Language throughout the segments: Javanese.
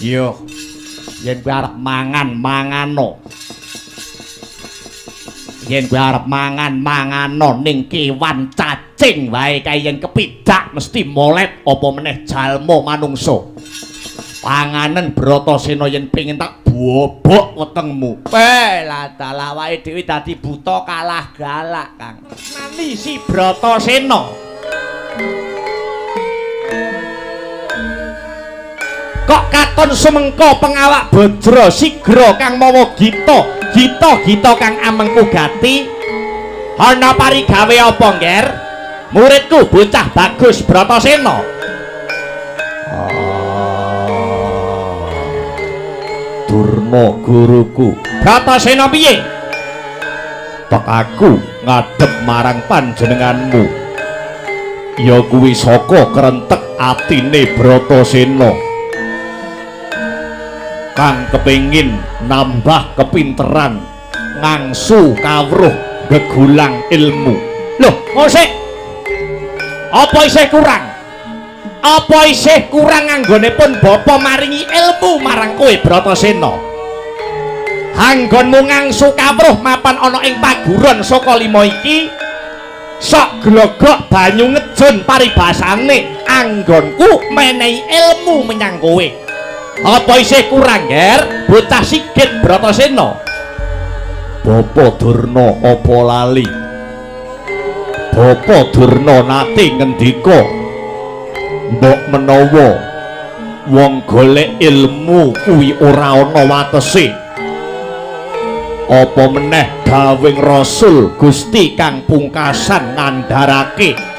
Iya. Yen kowe arep mangan-mangano. Yen kowe arep mangan-mangano ning kewan cacing wae kae yen kepidak mesti molet apa meneh jalma manungsa. Panganen Bratasena yen pengin tak bobok wetengmu. Lah dalah wae dhewe dadi buta kalah galak, Kang. Nani si Bratasena. Kok katon sumengko pengawak Bajra Sigra kang mawa gita kang amengku gati ana parigawe apa ngger muridku bocah bagus Bratasena. Durna guruku Bratasena piye tek aku ngadhep marang panjenenganmu ya kuwi saka krentek atine Bratasena kang kepingin nambah kepinteran ngangsu kawruh gegulang ilmu. Loh, mosek apa isih kurang? Apa isih kurang anggonipun bapa maringi ilmu marang kowe Bratasena? Anggonmu ngangsu kawruh mapan ana ing paguron saka 5 iki sok glogok banyu ngejun paribasane anggonku menehi ilmu menyang kowe. Apa isih kurang, Ger? Bocah Sigit Bratasena. Bapa Durna apa lali? Bapa Durna nate ngendika, mbok menawa wong golek ilmu kuwi ora ana watese. Apa meneh dawing Rasul Gusti kang pungkasan ngandharake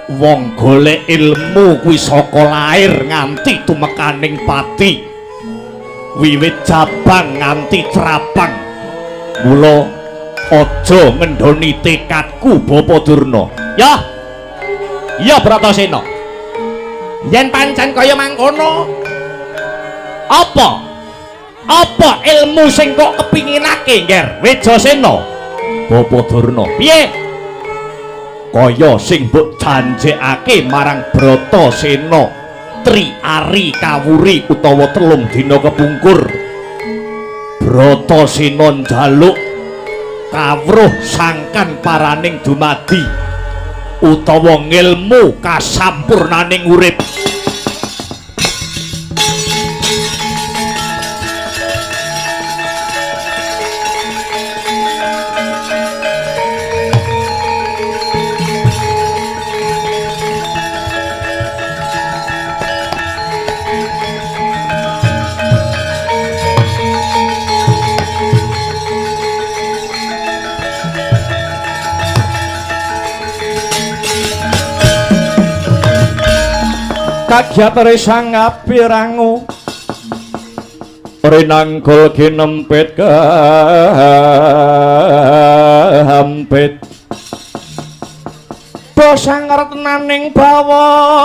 wong golek ilmu kuwi saka lair nganti tumekaning pati wiwit jabang nganti trapang. Mula aja ngendhoni tekadku Bapa Durna. Ya Bratasena, yen pancen kaya mangkono apa ilmu sing kok kepinginake ngger Wijasena? Bapa Durna piye kaya sing mbok janjekake marang Bratasena tri ari kawuri utawa 3 dina kepungkur. Bratasena njaluk kawruh sangkan paraning dumadi utawa ngilmu kasampurnaning urip. Kagyatare sang apirangu rinanggul ginempit kahampit bosang retnaning bawana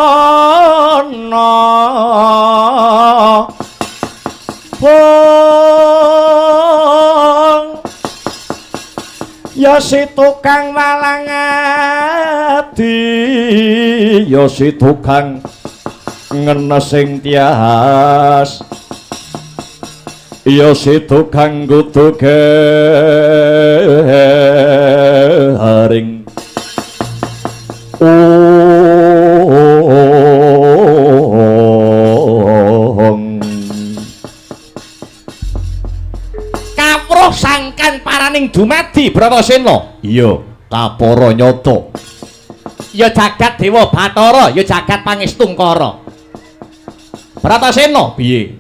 bong ya si tukang walang adi ya si tukang ngenesing tias ya si tukang kudu garing kawruh sangkan paraning dumadi Bratasena. Iya kapara nyata ya jagat Dewa Bathara ya jagat Pangestungkara. Bratasena piye?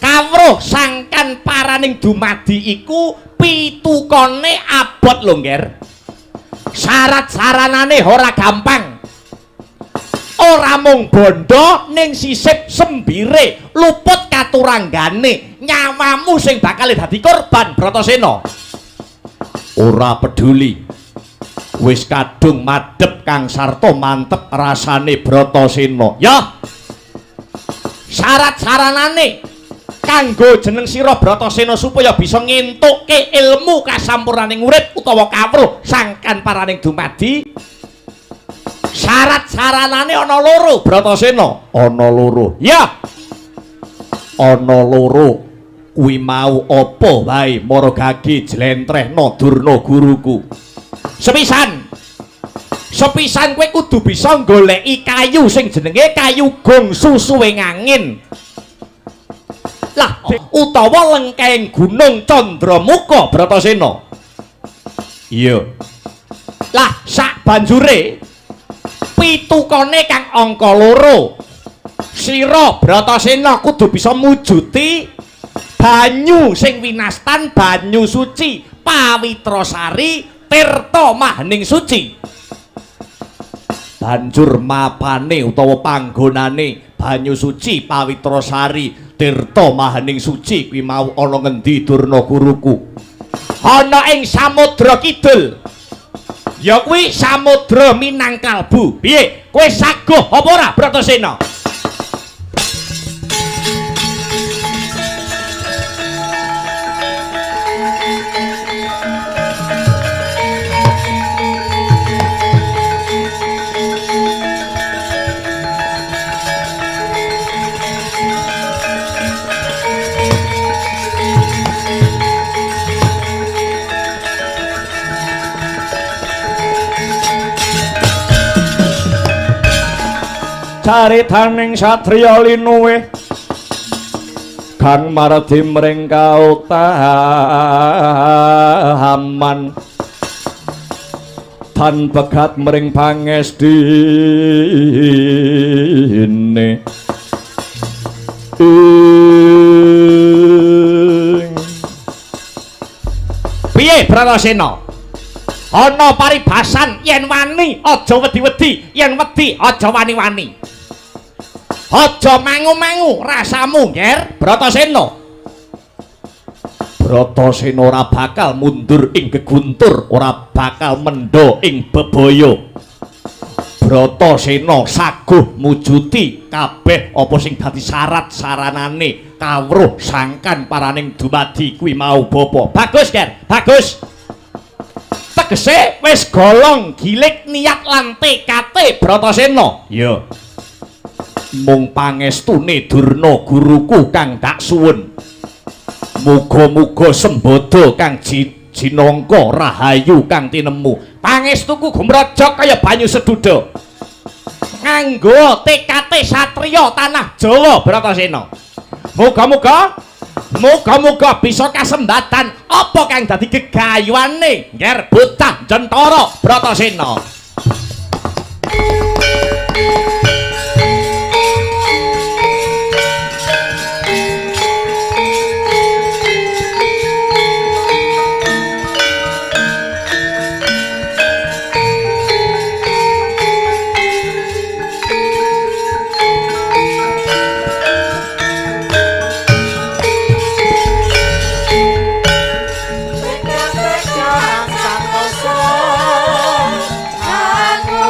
Kawruh sangkan paraning dumadi iku pitukane abot lho ngger. Syarat-saranane ora gampang. Ora mung bondo ning sisip sembire luput katuranggane nyawamu sing bakal dadi korban Bratasena. Ora peduli wis kadung madhep kang sarta mantep rasane Bratasena. Ya syarat-saranane kanggo jeneng sira Bratasena supaya bisa ngentukke ilmu kasampurnaning urip utawa kawruh sangkan paraning dumadi. Syarat-saranane ana loro Bratasena. Ana loro. Ya. ana loro kuwi mau apa wae maragagi jlentrehna Durna guruku. Sepisan kowe kudu bisa goleki kayu sing jenenge kayu gong susuwing angin. Lah utawa lengkeng Gunung Candramuka Bratasena. Iya. Lah sak banjure pitukane kang angka 2. Sira Bratasena kudu bisa mujuti banyu sing winastan, banyu suci, Pawitrasari, tirta mahaning suci. Banjur mapane utawa panggonane banyu suci, Pawitrasari, tirta mahaning suci kuwi mau ana ngendi Durna guruku? Ana ing Samudra Kidul. Ya kuwi Samudra Minangkalbu. Piye? Kowe saguh apa ora Bratasena? Caritaning satriya linuwe kang maradi mring kautaman tan pegat mring pangesthine piye Bratasena? Ana paribasan yen wani aja wedi-wedi, yen wedi aja wani-wani. Aja mangu-mangu rasamu, Nger Bratasena. Bratasena ora bakal mundur ing geguntur, ora bakal mendha ing bebaya. Bratasena saguh mujuti kabeh apa sing dadi syarat saranane kawruh sangkan paraning dumadi kuwi mau bapa. Bagus, Nger. Bagus. Tegese wis golong gilik niat lan tekate Bratasena. Iya. Mung pangestune Durna guruku kang dak suwun. Muga-muga sembada kang jinangka rahayu kang tinemu. Pangestuku gumrajak kaya banyu seduda. Nganggo tekate satriya tanah Jawa Bratasena. Muga-muga bisa kasembatan apa kang dadi gegayuhane Nger Bocah Jentara Bratasena. Aku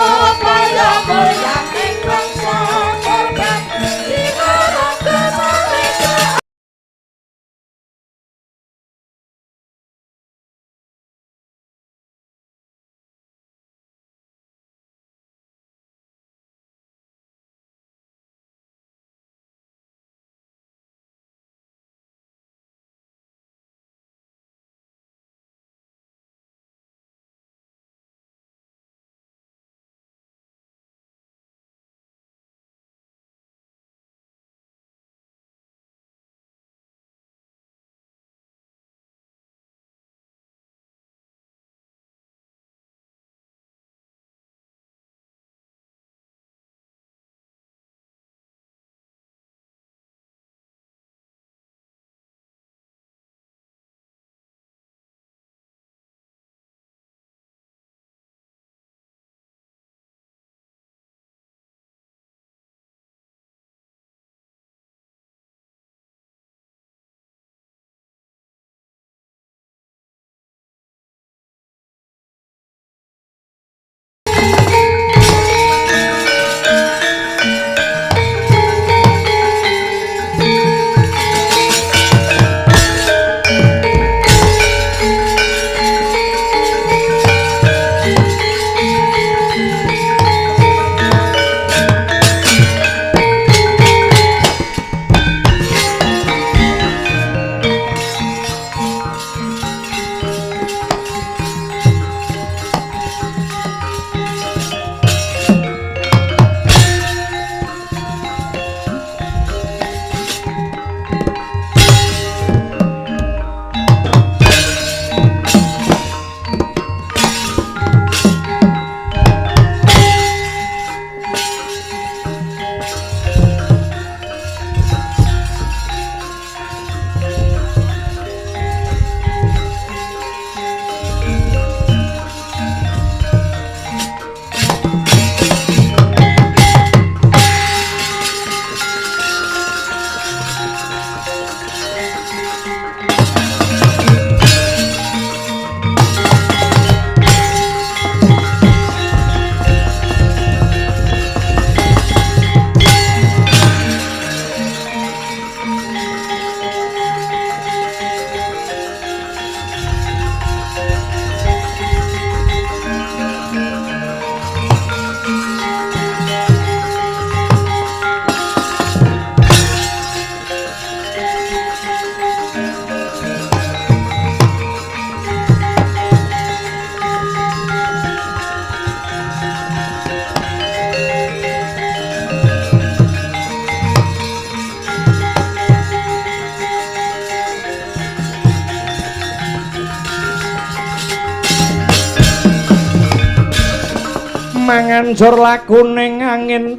manganjur lakuning angin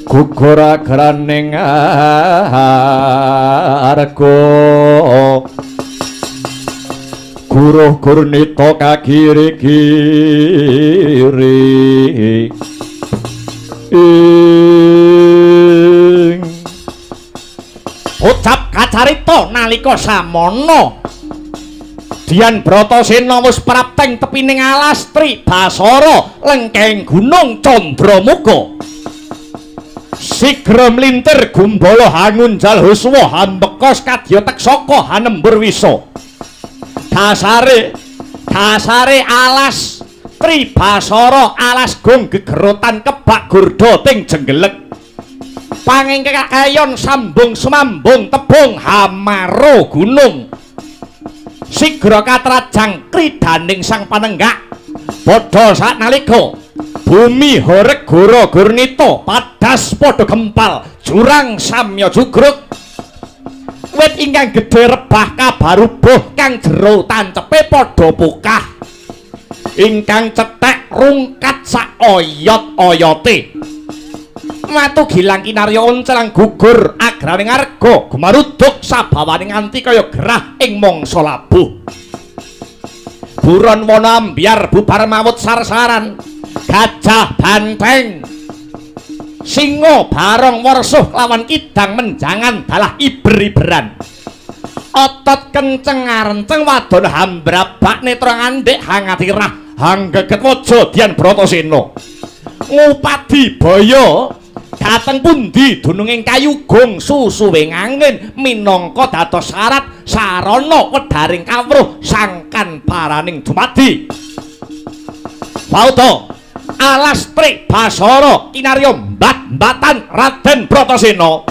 gugur agraning arga guruh gurnita kagiri-giri ucap kacarita nalika samono Dian Bratasena wis prapteng tepining alas Tribasara lengkeng gunung Candramuka sigra mlintir gumbala hangunjal huswa hambekos kadya teksaka hanembur wisa dasare alas Tribasara alas gong gegerutan kebak gurda ting jenggelek pangingkayon sambung sumambung tebung hamaro gunung sigra katrajang kridaning sang panenggak padha saknalika bumi horeg gora gurnita padas padha gempal jurang samya jugruk wit ingkang gedhe rebah kabarubuh kang jero tancepe padha pukah ingkang cethek rungkat sak oyot-oyote watu gilang kinarya oncelang gugur agraning arga gumaruduk sabawaning nganti kaya gerah ing mangsa labuh buron wana ambyar bubar mawut sar-saran gajah banteng singa barong wersuh lawan kidang menjangan dalah iber-iberan otot kenceng ngarenceng wadon hambrabak netra ngandhik hangatirah hanggeget waja Dian Bratasena ngupadi baya dateng pundi dununging kayugung susuwing angin minangka dados syarat sarana wedharing kawruh sangkan paraning dumadi pauta alas Tribasara kinarya mbat-mbatan Raden Bratasena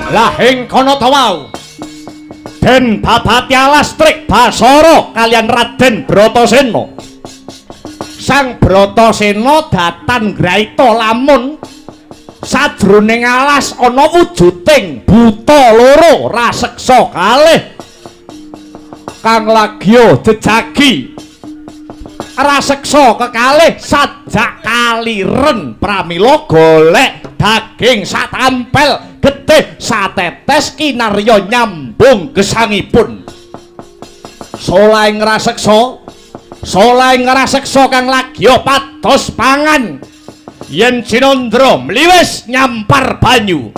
Lah ing kono ta wau Den Babatya Lastrik Basara kalian Raden Bratasena. Sang Bratasena datan Graita lamun sadroning alas ana wujuding buta loro raseksa kalih kang lagya jejagi raseksa kekalih sajak kaliren pramila golek daging satampel getih satetes kinarya nyambung gesangipun solaing raseksa kang lagya pados pangan yen Cinandra mliwis nyampar banyu.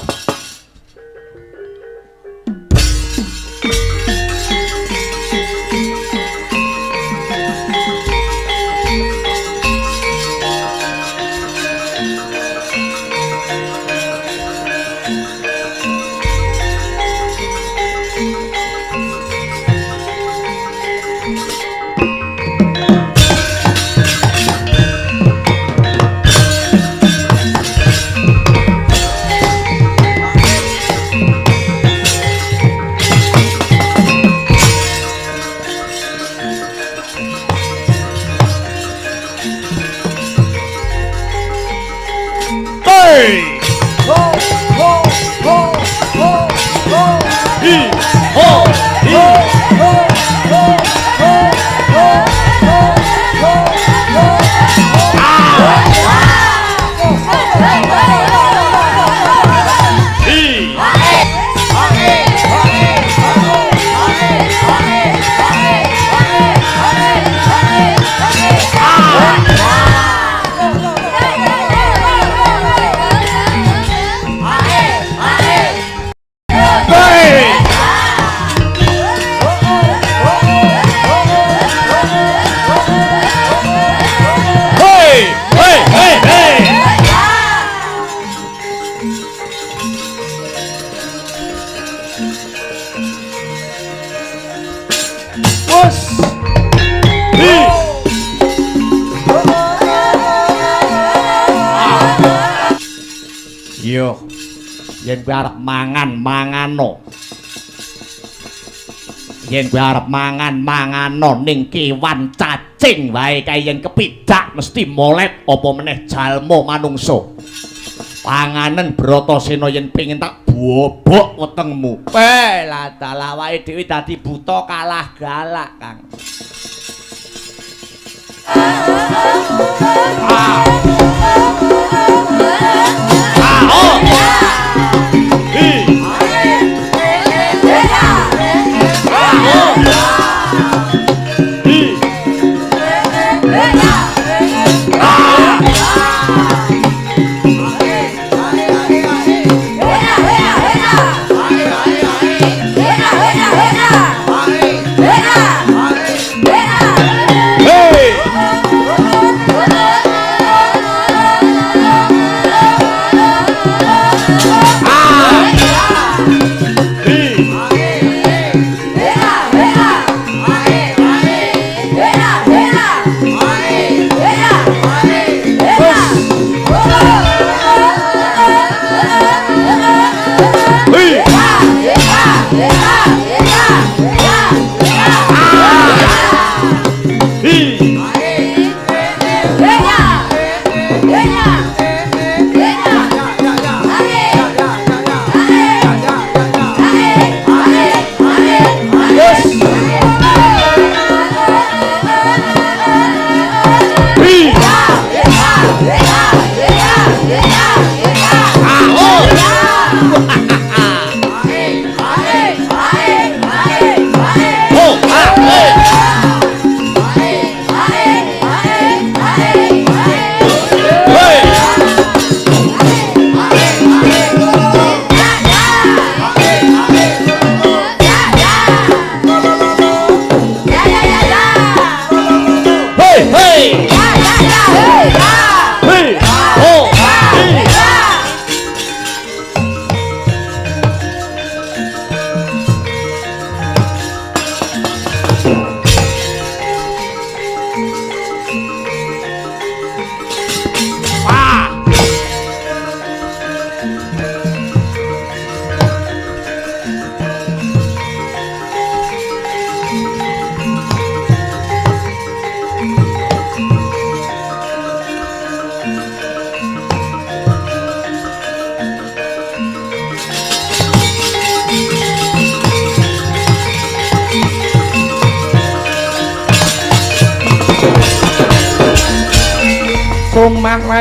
yen kowe arep mangan mangano yen kowe arep mangano ning kewan cacing wae kae yen kepidak mesti molet apa meneh jalma manungsa panganen Bratasena yen pengin tak bobok wetengmu lah dalah wae dhewe dadi buta kalah galak Kang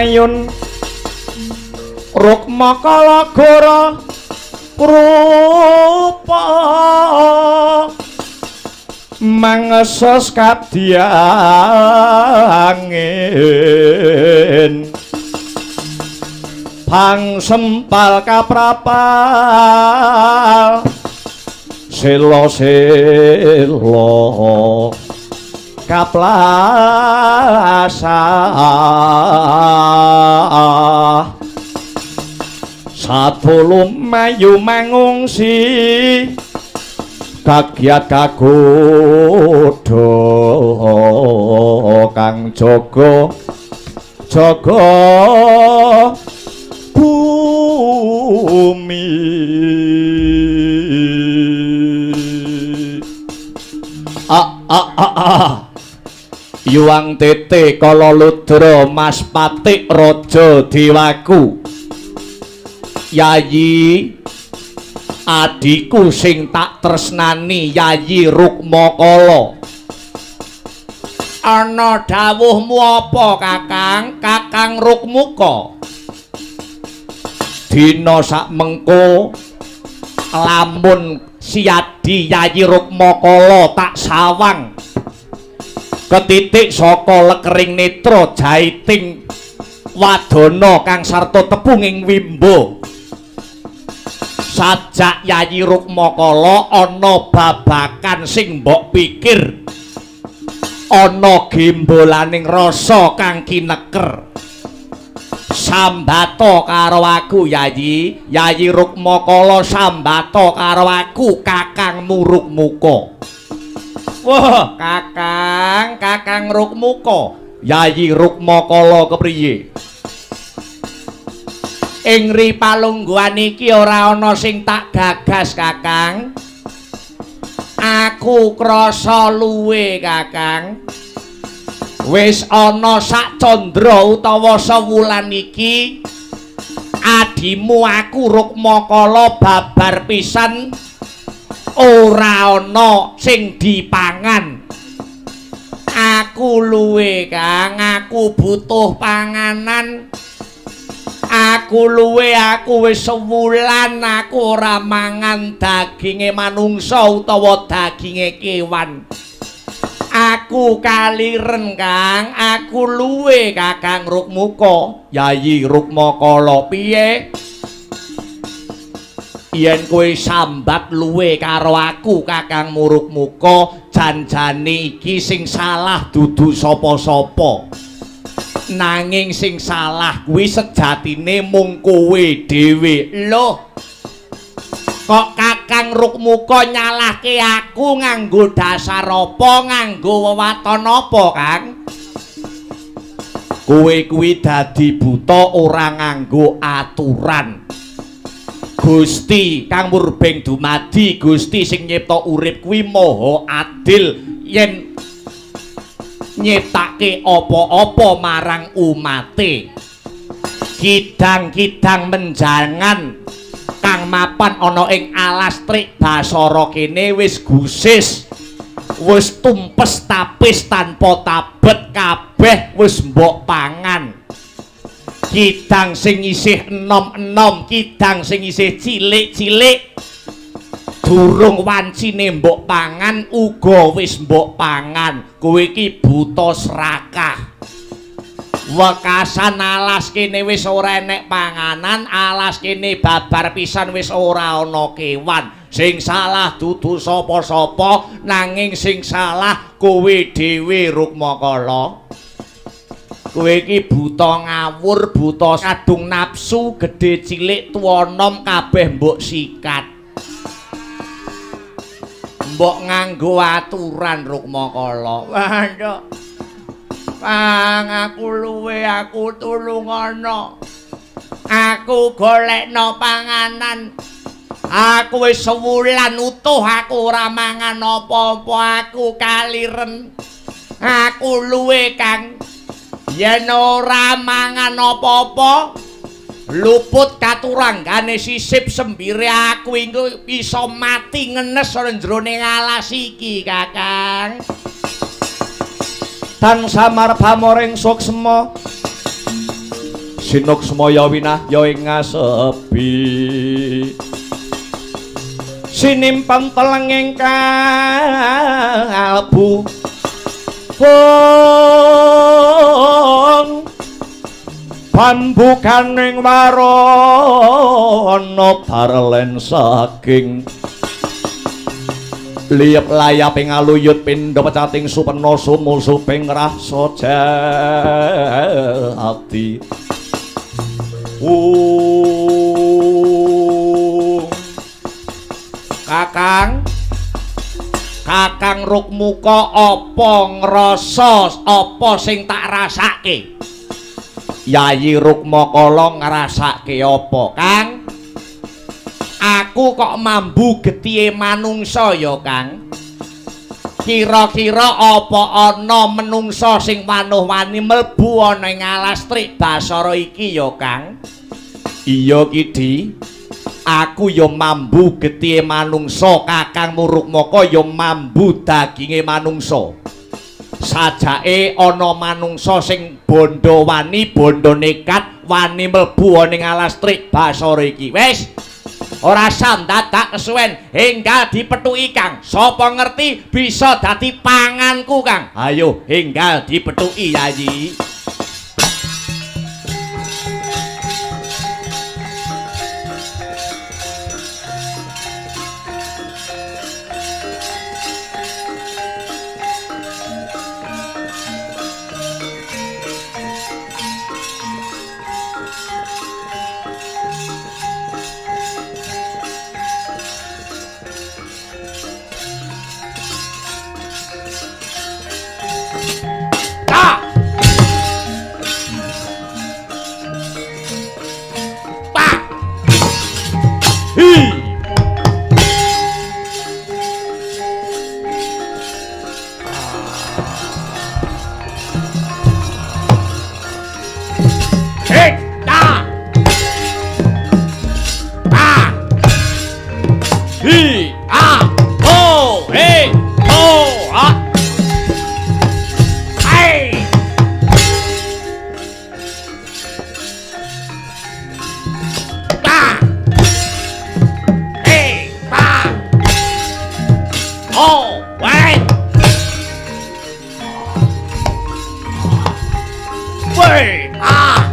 Mayun Rukma Kalagara Rupa mangesos kadhiangin pangsempal kaprapal selo-selo kaplasa satulung mayu mangungsi kagiat kagodha kang jaga bumi Yuang Tete Kala Ludra Mas Patik Raja Dewaku Yayi adiku sing tak tresnani Yayi Rukmakala ana dawuhmu apa Kakang Kakang Rukmuka dina sak mengko lamun siadi Yayi Rukmakala tak sawang ketitik saka lekering netra jaiting wadana kang sarta tepunging wimbo sajak Yayi Rukmakala ana babakan sing mbok pikir ana gembolaning rasa kang kineker sambata karo aku Yayi Rukmakala sambata karo aku Kakangmu Rukmuka. Wah, Kakang Rukmuka, Yayi Rukmakala kepriye? Ing ripalungguhan iki ora ana sing tak gagas Kakang. Aku krasa luwe Kakang. Wis ana sak candra utawa sewulan iki adimu aku Rukmakala babar pisan ora ana sing dipangan. Aku luwe Kang, aku butuh panganan. Aku luwe, aku wis sewulan aku ora mangan daginge manungsa utawa daginge kewan. Aku kaliren Kang, aku luwe Kakang Rukmuka. Yayi Rukmakala piye? Yen kowe sambat luwe karo aku Kakang Rukmuka, janjane iki sing salah dudu sapa-sapa. Nanging sing salah kuwi sejatine mung kowe dhewe. Loh. Kok Kakang Rukmuka nyalahke aku nganggo dasar apa, nganggo wewaton apa, Kang? Kowe kuwi dadi buta ora nganggo aturan. Gusti Kang Murbeng dumadi, Gusti sing nyipta urip kuwi maha adil yen nyiptake apa-apa marang umate. Kidang-kidang menjangan kang mapan ana ing alas trik Basara kene wis gusis, wis tumpes tapis tanpa tabet, kabeh wis mbok pangan. Kidang sing isih enom-enom, kidang sing isih cilik-cilik durung wancine mbok pangan uga wis mbok pangan. Kowe iki buta serakah. Wekasan alas kene wis ora enek panganan, alas kene babar pisan wis ora ana kewan. Sing salah dudu sapa-sapa, nanging sing salah kowe dhewe Rukmakala. Kowe iki buta ngawur, buta kadung nafsu, gedhe cilik tuwa enom kabeh mbok sikat. Mbok nganggo aturan Rukmakala. Waduh. Pang aku luwe, aku tulungono. Aku golekno panganan. Aku wis sewulan utuh aku ora mangan apa-apa, aku kaliren. Aku luwe, Kang. Yen ora mangan apa-apa, luput katuranggane sisip sembire aku iku bisa mati ngenes ora jroning alas iki, Kakang. Tan samar pamoring suksma sinuksmaya winahya ing ngasepi sinimpen telenging kalbu pambukaning warana barlen saking liep layap ing aluyut pindha pecating supena sumusuping rasa jati. Kakang Rukmuka, apa ngrasa apa sing tak rasake? Yayi Rukmakala ngrasake apa, Kang? Aku kok mambu getihé manungsa ya, Kang. Kira-kira apa ana menungsa sing wanuh-wani mlebu ana ing alas trik Basara iki ya, Kang? Iya, Kidi. Aku ya mambu getihé manungsa, Kakang Rukmaka ya mambu daginge manungsa. Sajake ana manungsa sing bondo wani, bondo nekat wani mlebu ana ing alas trik Basara iki. Wis ora sandadak kesuwen, enggal dipethuki, Kang. Sapa ngerti bisa dadi panganku, Kang. Ayo enggal dipethuki, Yayi. Woi, ah.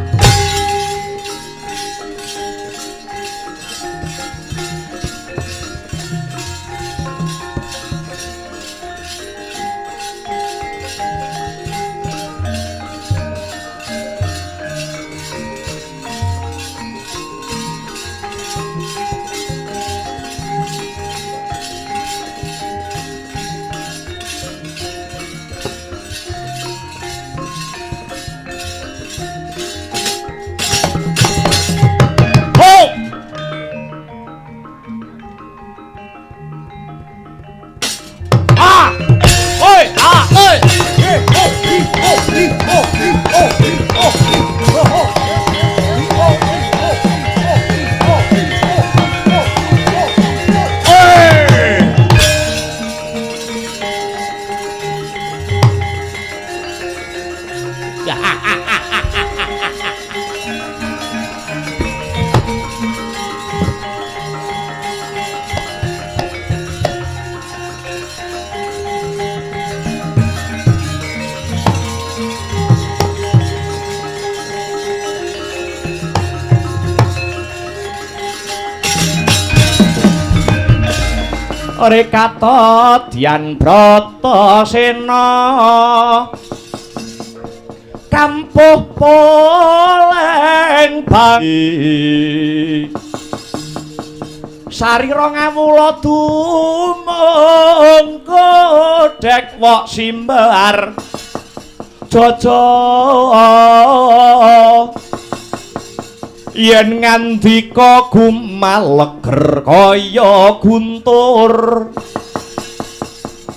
Rekata Dyan Bratasena kampuh poleng bangi sarira ngawula dumung godhek wok simbar jaja yen ngandika gumaleger kaya guntur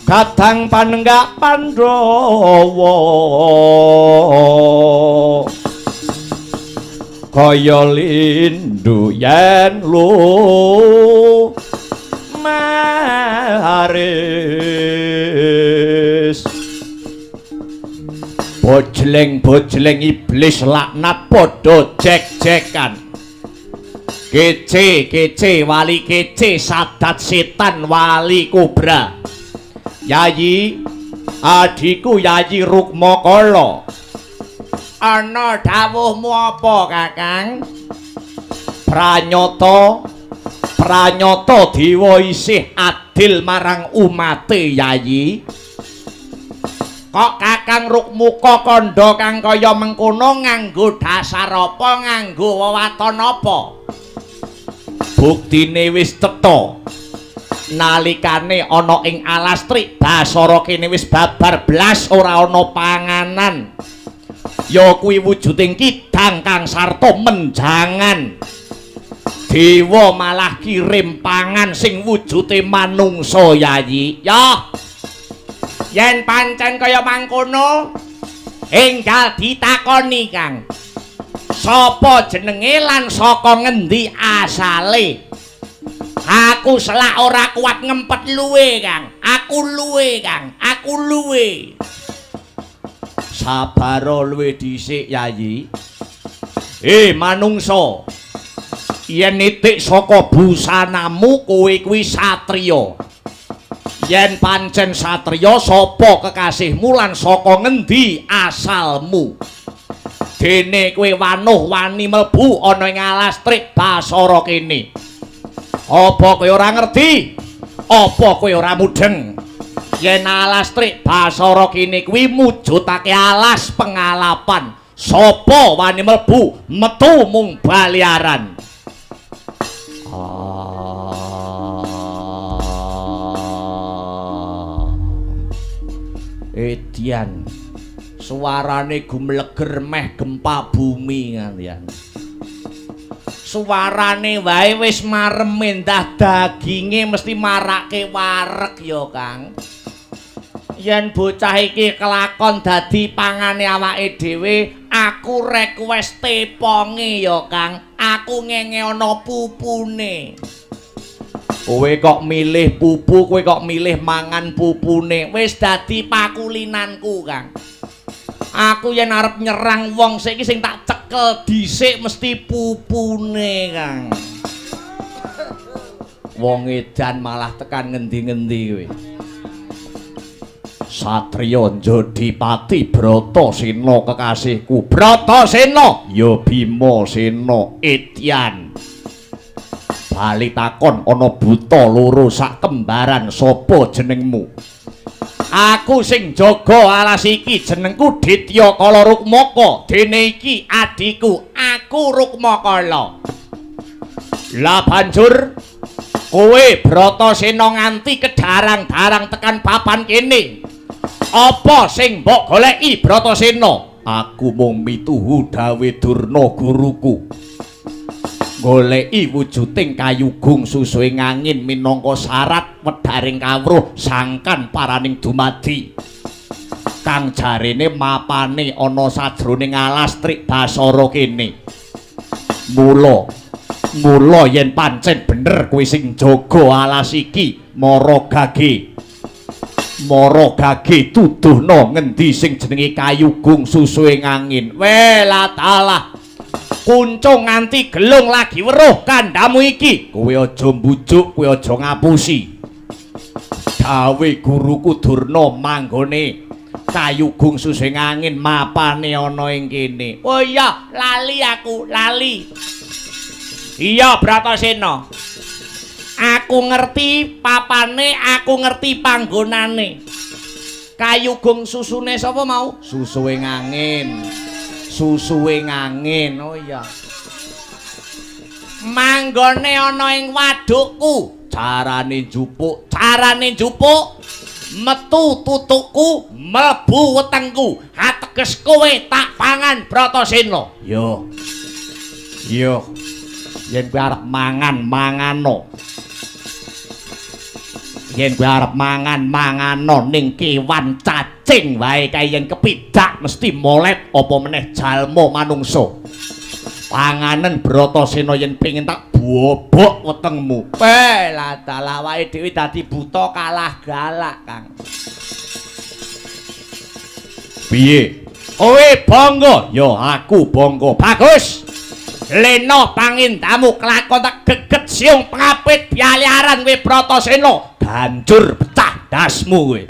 kadang panenggak Pandhawa kaya lindhu yen maris bojleng-bojleng iblis laknat padha jek-jekan kece wali kece sadat setan wali kobra Yayi adiku Yayi Rukmakala ana dawuhmu apa Kakang pranyata dewa isih adil marang umate Yayi kok Kakang Rukmuka kandha kang kaya mengkono nganggo dasar apa nganggo wewaton apa buktine wis tetha nalikane ana ing alas Trik Basara kene wis babar blas ora ana panganan ya kuwi wujuding kidang kang sarta menjangan dewa malah kirim pangan sing wujude manungsa Yayi ya yen pancen kaya mangkono enggal ditakoni Kang sapa jenenge lan saka ngendi asale aku selak ora kuat ngempet luwe Kang aku luwe sabaro luwe dhisik Yayi manungsa yen nitik saka busanamu kowe kuwi satriya yen pancen satriya sapa kekasihmu lan saka ngendi asalmu dene kowe wanuh wani mlebu ana ing alas Trik Basara kene apa kowe ora ngerti apa kowe ora mudeng yen alas Trik Basara kene kuwi mujudake alas pengalapan sapa wani mlebu metu mung baliaran Edian suarane gumleger meh gempa bumi ngalian suarane wae wis marem mendah daginge mesti marake wareg ya Kang yen bocah iki kelakon dadi pangane awake dhewe aku request teponge ya Kang aku ngenge ana pupune kowe kok milih pupu kowe kok milih mangan pupune wis dadi pakulinanku Kang aku yen arep nyerang wong saiki sing tak cekel dhisik mesti pupune Kang wong edan malah tekan ngendi-ngendi kowe Satriya Jodipati Bratasena kekasihku. Bratasena ya Bimasena Etyan. Bali takon ana buta loro sak kembaran sapa jenengmu? Aku sing jaga alas iki jenengku Ditya Kala Rukmaka. Dene iki adikku, aku Rukmakala. Lah banjur kowe Bratasena nganti kedarang-darang tekan papan kene. Apa sing mbok goleki Bratasena? Aku mung mituhu dawe Durna guruku. Goleki wujuding kayugung susuing angin minangka syarat wedharing kawruh sangkan paraning dumadi. Kang jarene mapane ana sajroning alas Trik Basara kene. Mula yen pancen bener kowe sing jaga alas iki, mara gage tuduhna ngendi sing jenenge kayugung susuing angin. Welah talah. Kuncung nganti gelung lagi weruh kandhamu iki. Kowe aja mbujuk, kowe aja ngapusi. Dawe guruku Durna manggone kayugung susuing angin mapane ana ing kene. Oh iya, lali aku, lali. Iya Bratasena. Aku ngerti papane, aku ngerti panggonane. Kayugung susune sapa mau? Susuing angin. Susuing angin. Oh iya. Manggone ana ing wadukku. Carane njupuk, metu tutukku, mlebu wetengku. Ateges kowe tak pangan Bratasena. Yo. Yen kowe arep mangan-mangano. Yen kowe arep mangan-mangano ning kewan cacing wae kae yen kepidak mesti molet apa meneh jalma manungsa. Panganen Bratasena yen pengin tak bobok wetengmu. Lah dalah wae dhewe dadi buta kalah galak, Kang. Piye? Kowe bangga? Ya aku bangga. Bagus. Lena pangindamu kelakon tak geget siung pengapit bialiaran we Bratasena. Banjur pecah dasmu we.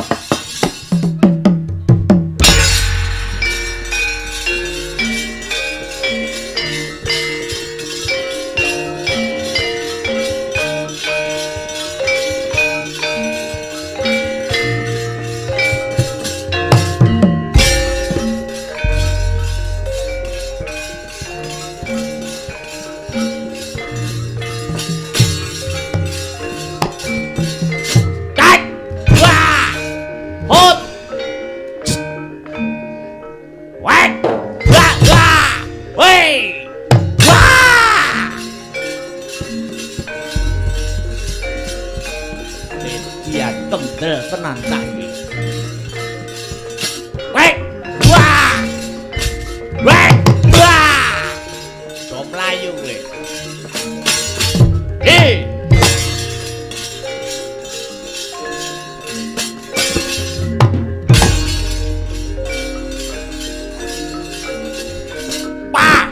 Tenang saiki. Wek, wah. Wek, wah. Do mlayu kowe. Pa.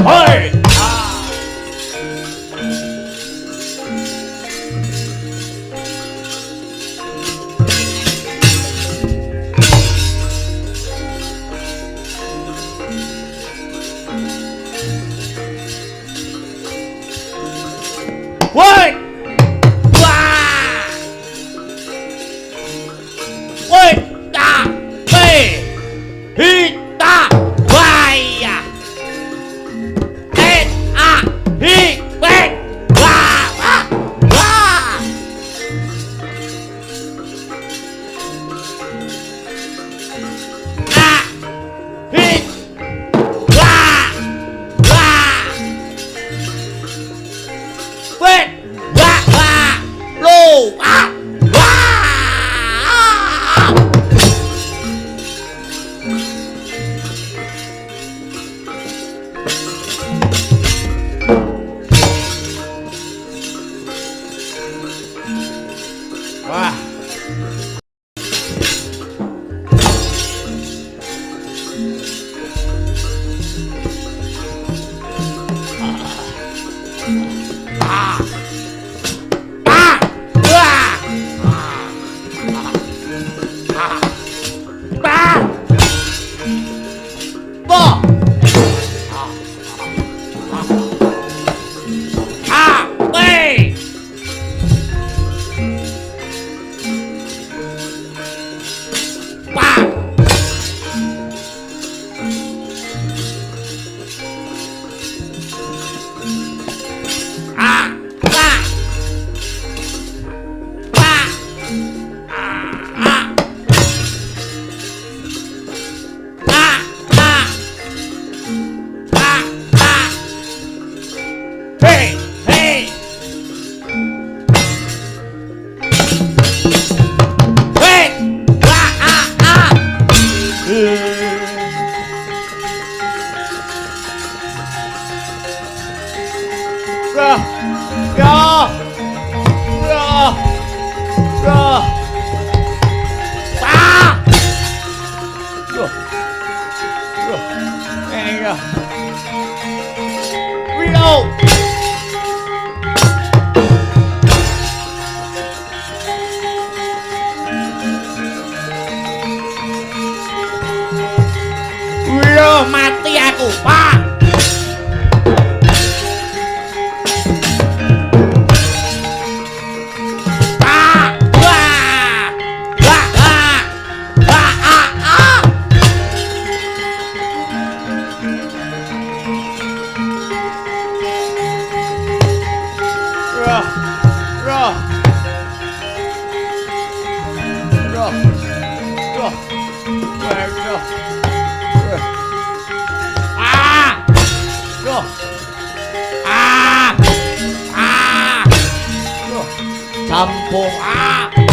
hoi. Woi. Wah. Woi, ta, pe. Hita, waya. Et a hi pe. Wah, wah, wah. A hi wah, wah. Wait, wah, wah. Lu, wah, wah. Wah. Ah. Ah. Wah. Ah. Ah. Bo. Ah. Wei. Wah. Ah. Wah. Wah. Ah. Ah. Ah. Ah. Ah. Ah. Hey. Hey. Hey. Wah. Ah. Ah. Ra. Ya. Ra. Ra. Ah. Yo. Yo. Venga. Reload. Wih, mati aku, Pak. Pak. Wah. Wah. Ah. Wah. Ah. Ah. Roh. Roh. Roh. Roh. Roh. Ah! Roh. Ah! Ah! Roh. Campur. Ah!